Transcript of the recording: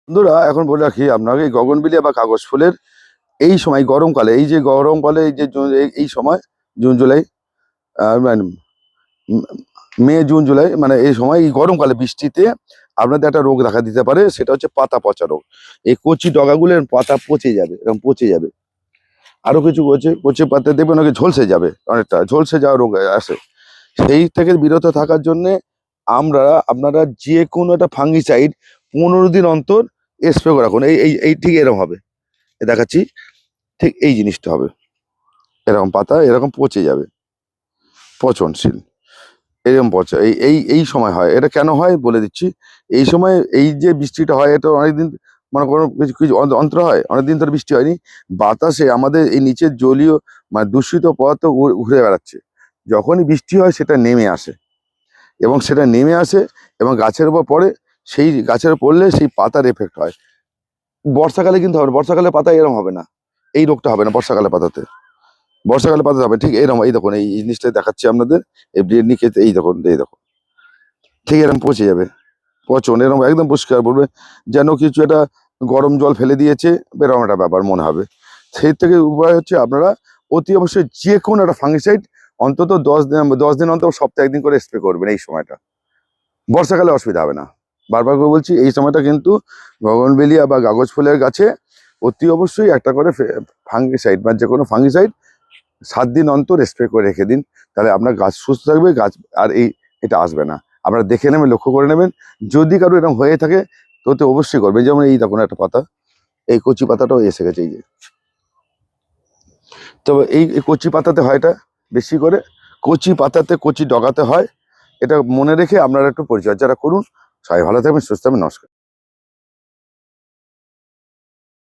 বন্ধুরা এখন বলে রাখি আপনাকে, এই গগনবিলিয়া বা কাগজ ফুলের এই সময় গরমকালে, এই যে গরমকালে, এই যে এই সময় জুন জুলাই, মানে মে জুন জুলাই, মানে এই সময় এই গরমকালে বৃষ্টিতে আপনাদের একটা রোগ দেখা দিতে পারে, সেটা হচ্ছে পাতা পচা রোগ। এই কচি ডগাগুলোর পাতা পচে যাবে, এরকম পচে যাবে। আরো কিছু কচি পাতা দেখবেন ওকে ঝলসে যাবে, অনেকটা ঝলসে যাওয়া রোগ আসে। সেই থেকে বিরত থাকার জন্যে আপনারা যে কোনো একটা ফাঙ্গিসাইড 15 দিন অন্তর স্প্রে করে রাখুন। এই এই এই ঠিক এরকম হবে, দেখাচ্ছি, ঠিক এই জিনিসটা হবে, এরকম পাতা এরকম পচে যাবে, পচনশীল, এরকম পচা। এই এই এই সময় হয়। এটা কেন হয় বলে দিচ্ছি। এই সময় এই যে বৃষ্টিটা হয়, এটা অনেকদিন, মানে কোনো কিছু কিছু অন্তর হয়, অনেকদিন ধরে বৃষ্টি হয়নি। বাতাসে আমাদের এই নিচের জলীয়, মানে দূষিত পদার্থ ঘুরে বেড়াচ্ছে। যখনই বৃষ্টি হয় সেটা নেমে আসে, এবং সেটা নেমে আসে এবং গাছের উপর পড়ে। সেই গাছের উপর পড়লে সেই পাতার এফেক্ট হয়। বর্ষাকালে কিন্তু হবে না, বর্ষাকালে পাতা এরকম হবে না, এই রোগটা হবে না বর্ষাকালে পাতাতে। বর্ষাকালে পাতা হবে ঠিক এরকম, এই দেখুন, এই জিনিসটা দেখাচ্ছি আপনাদের, এই ব্রেড নিকেতে, এই দেখুন, এই দেখুন, ঠিক এরকম পচে যাবে, পচন এরকম একদম পরিষ্কার বলবে, যেন কিছু একটা গরম জল ফেলে দিয়েছে, এরকম একটা ব্যাপার মনে হবে। সেই থেকে উপায় হচ্ছে আপনারা অতি অবশ্যই যে কোনো একটা ফাঙ্গিসাইড অন্তত 10 দিন অন্তত সপ্তাহে একদিন করে স্প্রে করবেন এই সময়টা। বর্ষাকালে অসুবিধা হবে না। বারবার করে বলছি, এই সময়টা কিন্তু গগনবেলিয়া বা কাগজ ফুলের গাছে অতি অবশ্যই একটা করে ফাঙ্গিসাইড বা যে কোনো ফাঙ্গিসাইড 7 দিন অন্তর স্প্রে করে রেখে দিন। তাহলে আপনার গাছ সুস্থ থাকবে, গাছ আর এটা আসবে না। আপনারা দেখে নেবেন, লক্ষ্য করে নেবেন। যদি কারো এরকম হয়ে থাকে তো অবশ্যই করবেন। যেমন এই দেখুন একটা পাতা, এই কচি পাতাটাও এসে গেছে, এই যে। তবে এই কচি পাতাতে হয় এটা বেশি করে, কচি পাতাতে কচি ডগাতে হয়। এটা মনে রেখে আপনারা একটু পরিচর্যাটা করুন। সবাই ভালো থাকবেন, সুস্থ থাকবেন, নমস্কার।